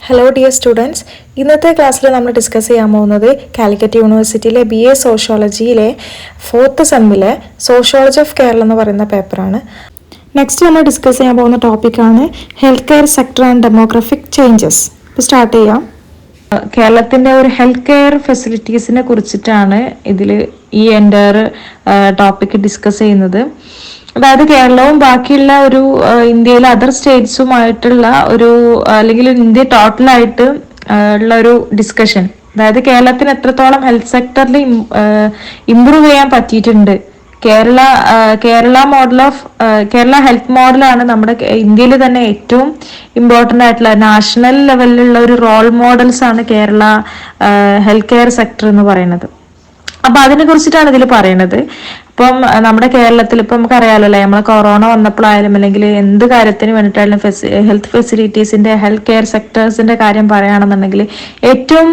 Hello dear students, ഇന്നത്തെ ക്ലാസ്സിൽ നമ്മൾ ഡിസ്കസ് ചെയ്യാൻ പോകുന്നത് കാലിക്കറ്റ് യൂണിവേഴ്സിറ്റിയിലെ BA സോഷ്യോളജിയിലെ 4th സെമ്മിലെ സോഷ്യോളജി ഓഫ് കേരള എന്ന് പറയുന്ന പേപ്പറാണ്. നെക്സ്റ്റ് നമ്മൾ ഡിസ്കസ് ചെയ്യാൻ പോകുന്ന ടോപ്പിക്കാണ് health care sector and demographic changes. ഇപ്പോൾ സ്റ്റാർട്ട് ചെയ്യാം. കേരളത്തിൻ്റെ ഒരു ഹെൽത്ത് കെയർ ഫെസിലിറ്റീസിനെ കുറിച്ചിട്ടാണ് ഇതിൽ ഈ എൻ്റയർ ടോപ്പിക്ക് ഡിസ്കസ് ചെയ്യുന്നത്. അതായത് കേരളവും ബാക്കിയുള്ള ഒരു ഇന്ത്യയിലെ അതർ സ്റ്റേറ്റ്സുമായിട്ടുള്ള ഒരു അല്ലെങ്കിൽ ഇന്ത്യ ടോട്ടലായിട്ട് ഉള്ള ഒരു ഡിസ്കഷൻ. അതായത് കേരളത്തിന് എത്രത്തോളം ഹെൽത്ത് സെക്ടറിൽ ഇംപ്രൂവ് ചെയ്യാൻ പറ്റിയിട്ടുണ്ട്. Kerala model of Kerala health മോഡലാണ് നമ്മുടെ ഇന്ത്യയിൽ തന്നെ ഏറ്റവും ഇമ്പോർട്ടൻ്റ് ആയിട്ടുള്ള നാഷണൽ ലെവലിലുള്ള ഒരു റോൾ മോഡൽസ് ആണ് കേരള ഹെൽത്ത് കെയർ സെക്ടർ എന്ന് പറയുന്നത്. അപ്പൊ അതിനെ കുറിച്ചിട്ടാണ് ഇതിൽ പറയുന്നത്. ഇപ്പം നമ്മുടെ കേരളത്തിൽ ഇപ്പം നമുക്കറിയാലോ, നമ്മൾ കൊറോണ വന്നപ്പോഴായാലും അല്ലെങ്കിൽ എന്ത് കാര്യത്തിന് വേണ്ടിയിട്ടായാലും ഹെൽത്ത് ഫെസിലിറ്റീസിന്റെ ഹെൽത്ത് കെയർ സെക്ടേഴ്സിന്റെ കാര്യം പറയുകയാണെന്നുണ്ടെങ്കിൽ ഏറ്റവും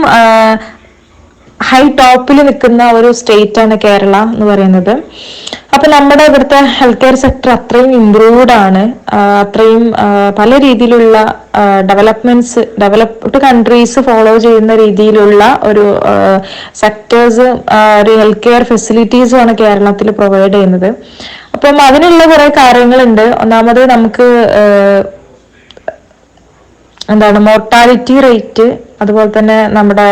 ഹൈ ടോപ്പിൽ നിൽക്കുന്ന ഒരു സ്റ്റേറ്റ് ആണ് കേരള എന്ന് പറയുന്നത്. അപ്പൊ നമ്മുടെ ഇവിടുത്തെ ഹെൽത്ത് കെയർ സെക്ടർ അത്രയും ഇംപ്രൂവ്ഡ് ആണ്. അത്രയും പല രീതിയിലുള്ള ഡെവലപ്ഡ് കൺട്രീസ് ഫോളോ ചെയ്യുന്ന രീതിയിലുള്ള ഒരു സെക്ടേഴ്സ്, ഒരു ഹെൽത്ത് കെയർ ഫെസിലിറ്റീസും ആണ് കേരളത്തിൽ പ്രൊവൈഡ് ചെയ്യുന്നത്. അപ്പം അതിനുള്ള കുറെ കാര്യങ്ങളുണ്ട്. ഒന്നാമത് നമുക്ക് മോർട്ടാലിറ്റി റേറ്റ്, അതുപോലെ തന്നെ നമ്മുടെ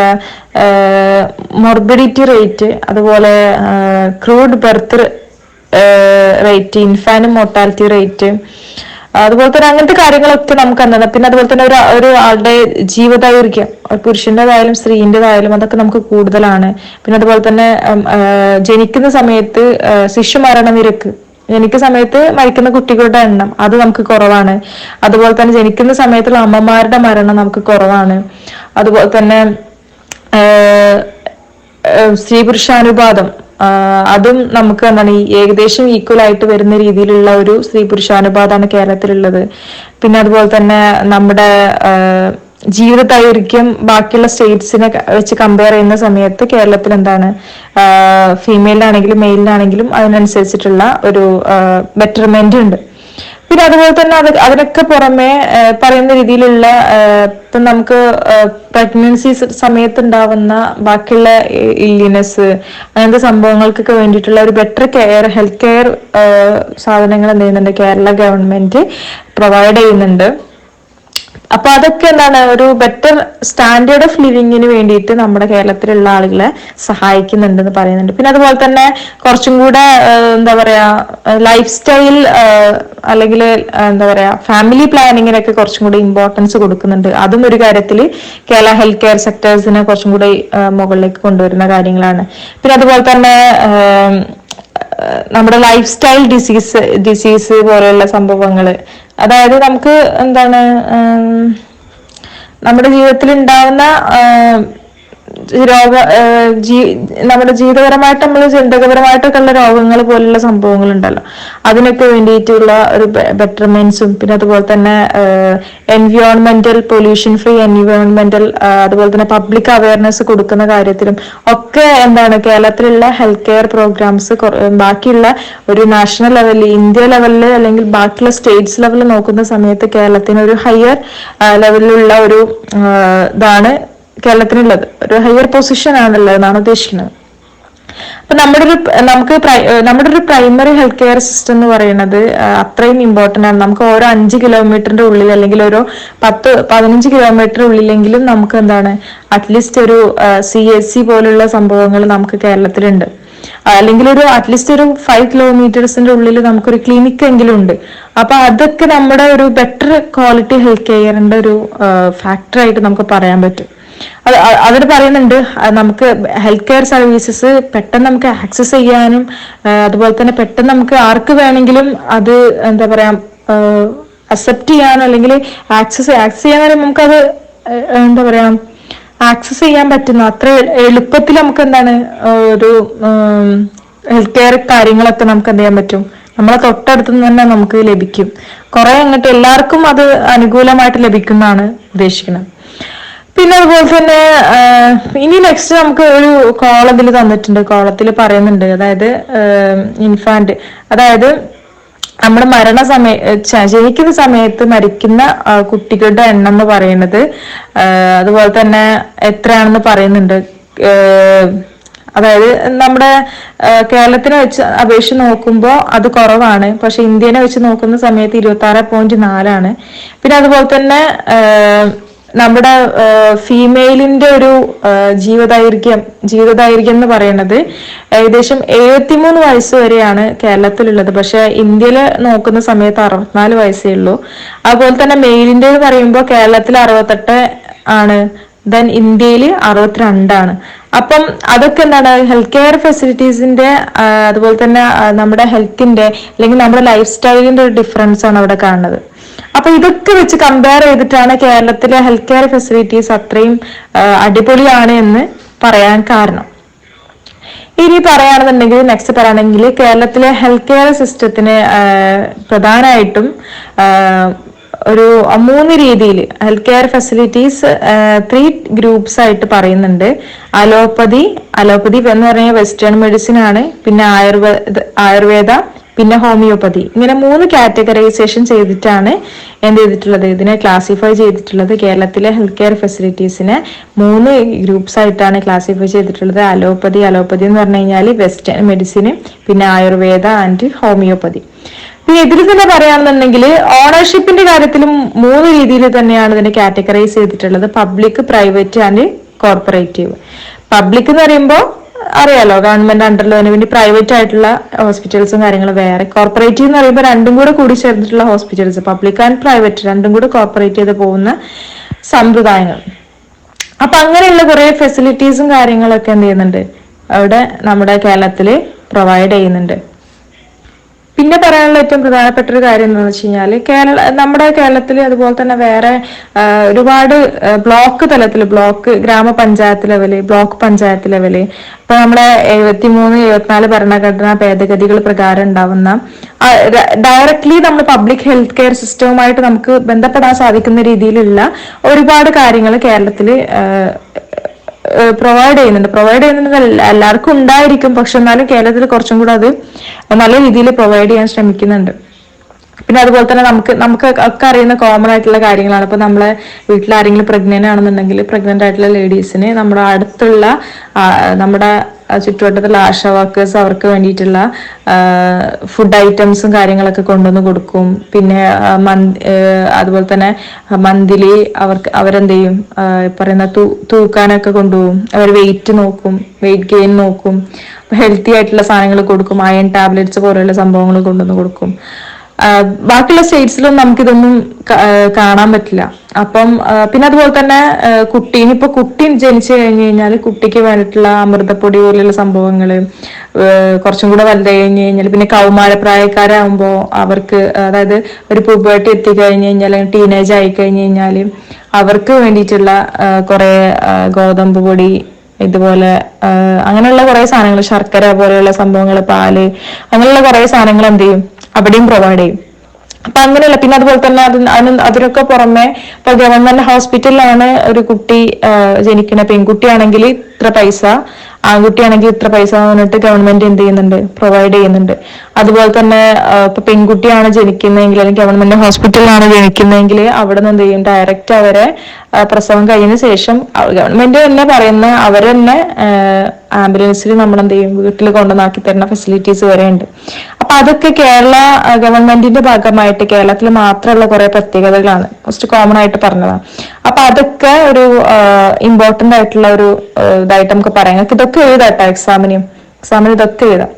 മോർബിഡിറ്റി റേറ്റ്, അതുപോലെ crude birth rate, infant mortality rate, അതുപോലെ തന്നെ അങ്ങനത്തെ കാര്യങ്ങളൊക്കെ നമുക്ക് എന്താണ്. പിന്നെ അതുപോലെ തന്നെ ഒരു ആളുടെ ജീവദൈർഘ്യം, പുരുഷൻ്റെതായാലും സ്ത്രീൻ്റെതായാലും അതൊക്കെ നമുക്ക് കൂടുതലാണ്. പിന്നെ അതുപോലെ തന്നെ ജനിക്കുന്ന സമയത്ത് ശിശു മരണനിരക്ക്, ജനിക്കുന്ന സമയത്ത് മരിക്കുന്ന കുട്ടികളുടെ എണ്ണം അത് നമുക്ക് കുറവാണ്. അതുപോലെ തന്നെ ജനിക്കുന്ന സമയത്തുള്ള അമ്മമാരുടെ മരണം നമുക്ക് കുറവാണ്. അതുപോലെ തന്നെ സ്ത്രീ പുരുഷാനുപാതം അതും നമുക്ക് എന്താണ് ഏകദേശം ഈക്വൽ ആയിട്ട് വരുന്ന രീതിയിലുള്ള ഒരു സ്ത്രീ പുരുഷാനുപാതമാണ് കേരളത്തിലുള്ളത്. പിന്നെ അതുപോലെ തന്നെ നമ്മുടെ ജീവിത ദൈർഘ്യം ബാക്കിയുള്ള സ്റ്റേറ്റ്സിനെ വെച്ച് കമ്പയർ ചെയ്യുന്ന സമയത്ത് കേരളത്തിൽ എന്താണ് ഫീമെയിലാണെങ്കിലും മെയിലിനാണെങ്കിലും അതിനനുസരിച്ചിട്ടുള്ള ഒരു ബെറ്റർമെന്റ് ഉണ്ട്. പിന്നെ അതുപോലെ തന്നെ അതിനൊക്കെ പുറമെ പറയുന്ന രീതിയിലുള്ള ഇപ്പം നമുക്ക് പ്രഗ്നൻസി സമയത്ത് ഉണ്ടാവുന്ന ബാക്കിയുള്ള ഇല്ലിനെസ്, അങ്ങനത്തെ സംഭവങ്ങൾക്കൊക്കെ വേണ്ടിയിട്ടുള്ള ഒരു ബെറ്റർ കെയർ, ഹെൽത്ത് കെയർ സാധനങ്ങൾ എന്ത് ചെയ്യുന്നുണ്ട്, കേരള ഗവൺമെന്റ് പ്രൊവൈഡ് ചെയ്യുന്നുണ്ട്. അപ്പൊ അതൊക്കെ എന്താണ് ഒരു ബെറ്റർ സ്റ്റാൻഡേർഡ് ഓഫ് ലിവിങ്ങിന് വേണ്ടിയിട്ട് നമ്മുടെ കേരളത്തിലുള്ള ആളുകളെ സഹായിക്കുന്നുണ്ടെന്ന് പറയുന്നുണ്ട്. പിന്നെ അതുപോലെ തന്നെ കുറച്ചും കൂടെ എന്താ പറയാ ലൈഫ് സ്റ്റൈൽ അല്ലെങ്കിൽ എന്താ പറയാ ഫാമിലി പ്ലാനിങ്ങിനൊക്കെ കുറച്ചും കൂടി ഇമ്പോർട്ടൻസ് കൊടുക്കുന്നുണ്ട്. അതും ഒരു കാര്യത്തിൽ കേരള ഹെൽത്ത് കെയർ സെക്ടേഴ്സിനെ കുറച്ചും കൂടി മുകളിലേക്ക് കൊണ്ടുവരുന്ന കാര്യങ്ങളാണ്. പിന്നെ അതുപോലെ തന്നെ നമ്മുടെ ലൈഫ് സ്റ്റൈൽ ഡിസീസ് പോലെയുള്ള സംഭവങ്ങള്, അതായത് നമുക്ക് എന്താണ് നമ്മുടെ ജീവിതത്തിൽ ഉണ്ടാവുന്ന നമ്മുടെ ജീവിതപരമായിട്ട് നമ്മൾ ചിന്തകപരമായിട്ടൊക്കെ ഉള്ള രോഗങ്ങൾ പോലുള്ള സംഭവങ്ങൾ ഉണ്ടല്ലോ, അതിനൊക്കെ വേണ്ടിയിട്ടുള്ള ഒരു ബെറ്റർമെന്റ്സും, പിന്നെ അതുപോലെ തന്നെ എൻവിയോൺമെന്റൽ പൊല്യൂഷൻ ഫ്രീ എൻവിയോൺമെന്റൽ, അതുപോലെ തന്നെ പബ്ലിക് അവയർനെസ് കൊടുക്കുന്ന കാര്യത്തിലും ഒക്കെ എന്താണ് കേരളത്തിലുള്ള ഹെൽത്ത് കെയർ പ്രോഗ്രാംസ് ബാക്കിയുള്ള ഒരു നാഷണൽ ലെവലിൽ, ഇന്ത്യ ലെവലിൽ അല്ലെങ്കിൽ ബാക്കിയുള്ള സ്റ്റേറ്റ്സ് ലെവലിൽ നോക്കുന്ന സമയത്ത് കേരളത്തിന് ഒരു ഹയർ ലെവലിലുള്ള ഒരു ഇതാണ് കേരളത്തിനുള്ളത്, ഒരു ഹയർ പൊസിഷൻ ആണുള്ളത് എന്നാണ് ഉദ്ദേശിക്കുന്നത്. അപ്പൊ നമ്മുടെ ഒരു പ്രൈമറി ഹെൽത്ത് കെയർ സിസ്റ്റം എന്ന് പറയുന്നത് അത്രയും ഇമ്പോർട്ടന്റ് ആണ്. നമുക്ക് ഓരോ 5 കിലോമീറ്ററിന്റെ ഉള്ളിൽ അല്ലെങ്കിൽ ഓരോ 10-15 കിലോമീറ്റർ ഉള്ളിലെങ്കിലും നമുക്ക് എന്താണ് അറ്റ്ലീസ്റ്റ് ഒരു CHC പോലുള്ള സംഭവങ്ങൾ നമുക്ക് കേരളത്തിലുണ്ട്. അല്ലെങ്കിൽ അറ്റ്ലീസ്റ്റ് ഒരു 5 കിലോമീറ്റേഴ്സിന്റെ ഉള്ളിൽ നമുക്കൊരു ക്ലിനിക്ക് എങ്കിലും ഉണ്ട്. അപ്പൊ അതൊക്കെ നമ്മുടെ ഒരു ബെറ്റർ ക്വാളിറ്റി ഹെൽത്ത് കെയറിന്റെ ഒരു ഫാക്ടറായിട്ട് നമുക്ക് പറയാൻ പറ്റും. അതിന് പറയുന്നുണ്ട് നമുക്ക് ഹെൽത്ത് കെയർ സർവീസസ് പെട്ടെന്ന് നമുക്ക് ആക്സസ് ചെയ്യാനും, അതുപോലെ തന്നെ പെട്ടെന്ന് നമുക്ക് ആർക്ക് വേണമെങ്കിലും അത് എന്താ പറയാ അക്സെപ്റ്റ് ചെയ്യാനോ അല്ലെങ്കിൽ ആക്സസ് ചെയ്യാനും നമുക്കത് എന്താ പറയാ ആക്സസ് ചെയ്യാൻ പറ്റുന്ന അത്ര എളുപ്പത്തിൽ നമുക്ക് എന്താണ് ഒരു ഹെൽത്ത് കെയർ കാര്യങ്ങളൊക്കെ നമുക്ക് എന്ത് ചെയ്യാൻ പറ്റും, നമ്മളെ തൊട്ടടുത്ത് നിന്ന് തന്നെ നമുക്ക് ലഭിക്കും. കുറെ അങ്ങോട്ട് എല്ലാവർക്കും അത് അനുകൂലമായിട്ട് ലഭിക്കുന്നതാണ് ഉദ്ദേശിക്കുന്നത്. പിന്നെ അതുപോലെ തന്നെ ഇനി നെക്സ്റ്റ് നമുക്ക് ഒരു കോളത്തിൽ തന്നിട്ടുണ്ട്. കോളത്തിൽ പറയുന്നുണ്ട്, അതായത് ഇൻഫാന്റ്, അതായത് നമ്മുടെ ജനിക്കുന്ന സമയത്ത് മരിക്കുന്ന കുട്ടികളുടെ എണ്ണം എന്ന് പറയുന്നത് അതുപോലെ തന്നെ എത്രയാണെന്ന് പറയുന്നുണ്ട്. അതായത് നമ്മുടെ കേരളത്തിനെ വെച്ച് അപേക്ഷിച്ച് നോക്കുമ്പോൾ അത് കുറവാണ്. പക്ഷെ ഇന്ത്യനെ വെച്ച് നോക്കുന്ന സമയത്ത് 26.4 പിന്നെ അതുപോലെ തന്നെ നമ്മുടെ ഫീമെയിലിന്റെ ഒരു ജീവിതദൈർഘ്യം എന്ന് പറയുന്നത് ഏകദേശം 73 വരെയാണ് കേരളത്തിലുള്ളത്. പക്ഷെ ഇന്ത്യയിൽ നോക്കുന്ന സമയത്ത് 64 വയസ്സേ ഉള്ളൂ. അതുപോലെ തന്നെ മെയിലിന്റെ എന്ന് പറയുമ്പോൾ കേരളത്തിൽ 68 ആണ്, ദെൻ ഇന്ത്യയിൽ 62. അപ്പം അതൊക്കെ എന്താണ്, ഹെൽത്ത് കെയർ ഫെസിലിറ്റീസിന്റെ അതുപോലെ തന്നെ നമ്മുടെ ഹെൽത്തിന്റെ അല്ലെങ്കിൽ നമ്മുടെ ലൈഫ് സ്റ്റൈലിന്റെ ഒരു ഡിഫറൻസ് ആണ് അവിടെ കാണുന്നത്. അപ്പൊ ഇതൊക്കെ വെച്ച് കമ്പയർ ചെയ്തിട്ടാണ് കേരളത്തിലെ ഹെൽത്ത് കെയർ ഫെസിലിറ്റീസ് അത്രയും അടിപൊളിയാണ് എന്ന് പറയാൻ കാരണം. ഇനി പറയുകയാണെന്നുണ്ടെങ്കിൽ നെക്സ്റ്റ് പറയുകയാണെങ്കിൽ കേരളത്തിലെ ഹെൽത്ത് കെയർ സിസ്റ്റത്തിന് പ്രധാനമായിട്ടും ഒരു 3 രീതിയിൽ ഹെൽത്ത് കെയർ ഫെസിലിറ്റീസ് 3 ഗ്രൂപ്പ്സ് ആയിട്ട് പറയുന്നുണ്ട്. അലോപ്പതി എന്ന് പറഞ്ഞാൽ വെസ്റ്റേൺ മെഡിസിൻ ആണ്, പിന്നെ ആയുർവേദ, പിന്നെ ഹോമിയോപ്പതി. ഇങ്ങനെ 3 കാറ്റഗറൈസേഷൻ ചെയ്തിട്ടാണ് എന്ത് ചെയ്തിട്ടുള്ളത്, ഇതിനെ ക്ലാസിഫൈ ചെയ്തിട്ടുള്ളത്. കേരളത്തിലെ ഹെൽത്ത് കെയർ ഫെസിലിറ്റീസിനെ 3 ഗ്രൂപ്പ്സ് ആയിട്ടാണ് ക്ലാസിഫൈ ചെയ്തിട്ടുള്ളത്. അലോപ്പതി എന്ന് പറഞ്ഞു കഴിഞ്ഞാൽ വെസ്റ്റേൺ മെഡിസിൻ, പിന്നെ ആയുർവേദ ആൻഡ് ഹോമിയോപ്പതി. പിന്നെ ഇതിൽ തന്നെ പറയുകയാണെന്നുണ്ടെങ്കിൽ ഓണർഷിപ്പിന്റെ കാര്യത്തിലും 3 രീതിയിൽ തന്നെയാണ് ഇതിനെ കാറ്റഗറൈസ് ചെയ്തിട്ടുള്ളത്. Public, private and corporative. Public എന്ന് പറയുമ്പോൾ അറിയാലോ, ഗവൺമെന്റ് അണ്ടറിൽ തന്നെ. പിന്നെ പ്രൈവറ്റ് ആയിട്ടുള്ള ഹോസ്പിറ്റൽസും കാര്യങ്ങളും വേറെ. കോർപ്പറേറ്റീവ് എന്ന് പറയുമ്പോൾ രണ്ടും കൂടി ചേർന്നിട്ടുള്ള ഹോസ്പിറ്റൽസ്, പബ്ലിക് ആൻഡ് പ്രൈവറ്റ് രണ്ടും കൂടി കോർപ്പറേറ്റ് ചെയ്ത് പോകുന്ന സമ്പ്രദായങ്ങൾ. അപ്പൊ അങ്ങനെയുള്ള കുറെ ഫെസിലിറ്റീസും കാര്യങ്ങളൊക്കെ എന്ത് ചെയ്യുന്നുണ്ട്, അവിടെ നമ്മുടെ കേരളത്തില് പ്രൊവൈഡ് ചെയ്യുന്നുണ്ട്. പിന്നെ പറയാനുള്ള ഏറ്റവും പ്രധാനപ്പെട്ട ഒരു കാര്യം എന്താണെന്ന് വെച്ച് കഴിഞ്ഞാൽ നമ്മുടെ കേരളത്തിൽ അതുപോലെ തന്നെ വേറെ ഒരുപാട് ബ്ലോക്ക് തലത്തിൽ, ഗ്രാമപഞ്ചായത്ത് ലെവല്, ബ്ലോക്ക് പഞ്ചായത്ത് ലെവല്, ഇപ്പൊ നമ്മുടെ 73-74 ഭരണഘടനാ ഭേദഗതികൾ പ്രകാരം ഉണ്ടാവുന്ന ഡയറക്ട്ലി നമ്മൾ പബ്ലിക് ഹെൽത്ത് കെയർ സിസ്റ്റവുമായിട്ട് നമുക്ക് ബന്ധപ്പെടാൻ സാധിക്കുന്ന രീതിയിലുള്ള ഒരുപാട് കാര്യങ്ങൾ കേരളത്തിൽ പ്രൊവൈഡ് ചെയ്യുന്നുണ്ട്. എല്ലാവർക്കും ഉണ്ടായിരിക്കും, പക്ഷെ എന്നാലും കേരളത്തിൽ കുറച്ചും കൂടെ അത് നല്ല രീതിയിൽ പ്രൊവൈഡ് ചെയ്യാൻ ശ്രമിക്കുന്നുണ്ട്. പിന്നെ അതുപോലെ തന്നെ നമുക്ക് ഒക്കെ അറിയുന്ന കോമൺ ആയിട്ടുള്ള കാര്യങ്ങളാണ്. ഇപ്പൊ നമ്മളെ വീട്ടിൽ ആരെങ്കിലും പ്രഗ്നന്റ് ആണെന്നുണ്ടെങ്കിൽ പ്രഗ്നന്റ് ആയിട്ടുള്ള ലേഡീസിന് നമ്മുടെ അടുത്തുള്ള നമ്മുടെ ചുറ്റുവട്ടത്തുള്ള ആശാ വർക്കേഴ്സ് അവർക്ക് വേണ്ടിയിട്ടുള്ള ഫുഡ് ഐറ്റംസും കാര്യങ്ങളൊക്കെ കൊണ്ടുവന്ന് കൊടുക്കും. പിന്നെ അതുപോലെ തന്നെ മന്ത്ലി അവരെന്ത് ചെയ്യും, പറയുന്ന തൂക്കാനൊക്കെ കൊണ്ടുപോകും. അവർ വെയിറ്റ് നോക്കും, വെയിറ്റ് ഗെയിൻ നോക്കും, ഹെൽത്തി ആയിട്ടുള്ള സാധനങ്ങൾ കൊടുക്കും. അയൺ ടാബ്ലറ്റ്സ് പോലെയുള്ള സംഭവങ്ങൾ കൊണ്ടുവന്ന് കൊടുക്കും. ബാക്കിയുള്ള സ്റ്റേറ്റ്സിലും നമുക്കിതൊന്നും കാണാൻ പറ്റില്ല. അപ്പം പിന്നെ അതുപോലെ തന്നെ കുട്ടി ജനിച്ചു കഴിഞ്ഞു കഴിഞ്ഞാൽ കുട്ടിക്ക് വേണ്ടിയിട്ടുള്ള അമൃതപ്പൊടി പോലെയുള്ള സംഭവങ്ങള് കുറച്ചും കൂടെ വലുതായി കഴിഞ്ഞു കഴിഞ്ഞാൽ, പിന്നെ കൗമാരപ്രായക്കാരാകുമ്പോൾ അവർക്ക്, അതായത് ഒരു പുബേർട്ടി എത്തിക്കഴിഞ്ഞു കഴിഞ്ഞാൽ, ടീനേജ് ആയി കഴിഞ്ഞു കഴിഞ്ഞാൽ അവർക്ക് വേണ്ടിയിട്ടുള്ള കുറെ ഗോതമ്പ് പൊടി, ഇതുപോലെ അങ്ങനെയുള്ള കുറെ സാധനങ്ങൾ, ശർക്കര പോലെയുള്ള സംഭവങ്ങൾ, പാല്, അങ്ങനെയുള്ള കുറെ സാധനങ്ങൾ എന്ത് ചെയ്യും, അവിടെയും പ്രൊവൈഡ് ചെയ്യും. അപ്പൊ അങ്ങനെയല്ല. പിന്നെ അതുപോലെ തന്നെ അതിനൊക്കെ പുറമെ ഇപ്പൊ ഗവൺമെന്റ് ഹോസ്പിറ്റലിലാണ് ഒരു കുട്ടി ജനിക്കുന്ന, പെൺകുട്ടിയാണെങ്കിൽ ഇത്ര പൈസ, ആൺകുട്ടിയാണെങ്കിൽ ഇത്ര പൈസ പറഞ്ഞിട്ട് ഗവൺമെന്റ് എന്ത് ചെയ്യുന്നുണ്ട്, പ്രൊവൈഡ് ചെയ്യുന്നുണ്ട്. അതുപോലെ തന്നെ ഇപ്പൊ പെൺകുട്ടിയാണ് ജനിക്കുന്നതെങ്കിൽ അല്ലെങ്കിൽ ഗവൺമെന്റ് ഹോസ്പിറ്റലിലാണ് ജനിക്കുന്നതെങ്കിൽ അവിടെ നിന്ന് എന്ത് ചെയ്യും, ഡയറക്റ്റ് അവരെ പ്രസവം കഴിഞ്ഞ ശേഷം ഗവൺമെന്റ് തന്നെ പറയുന്ന അവർ തന്നെ ആംബുലൻസിൽ നമ്മൾ എന്ത് ചെയ്യും, വീട്ടിൽ കൊണ്ടുവന്നാക്കി തരുന്ന ഫെസിലിറ്റീസ് വരെ ഉണ്ട്. അപ്പൊ അതൊക്കെ കേരള ഗവൺമെന്റിന്റെ ഭാഗമായിട്ട് കേരളത്തിൽ മാത്രമുള്ള കുറെ പ്രത്യേകതകളാണ്, ഫസ്റ്റ് കോമൺ ആയിട്ട് പറഞ്ഞതാണ്. അപ്പൊ അതൊക്കെ ഒരു ഇമ്പോർട്ടന്റ് ആയിട്ടുള്ള ഒരു ഇതായിട്ട് നമുക്ക് പറയാം. ഇതൊക്കെ എഴുതാട്ടോ, എക്സാമിന് ഇതൊക്കെ എഴുതാം.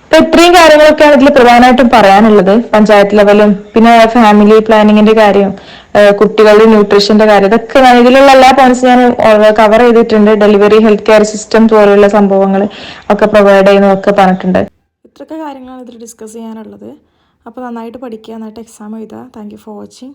അപ്പൊ ഇത്രയും കാര്യങ്ങളൊക്കെയാണ് ഇതിൽ പ്രധാനമായിട്ടും പറയാനുള്ളത്. പഞ്ചായത്ത് ലെവലും പിന്നെ ഫാമിലി പ്ലാനിങ്ങിന്റെ കാര്യം, കുട്ടികളുടെ ന്യൂട്രീഷന്റെ കാര്യം, ഇതൊക്കെ ഇതിലുള്ള എല്ലാ പോയിന്റ്സ് ഞാൻ കവർ ചെയ്തിട്ടുണ്ട്. ഡെലിവറി, ഹെൽത്ത് കെയർ സിസ്റ്റം പോലെയുള്ള സംഭവങ്ങൾ ഒക്കെ പ്രൊവൈഡ് ചെയ്യുന്നതൊക്കെ പറഞ്ഞിട്ടുണ്ട്. ഇത്രയൊക്കെ കാര്യങ്ങളാണ് ഇതിൽ ഡിസ്കസ് ചെയ്യാനുള്ളത്. അപ്പോൾ നന്നായിട്ട് പഠിക്കുക, നന്നായിട്ട് എക്സാം എഴുതുക. Thank you for watching.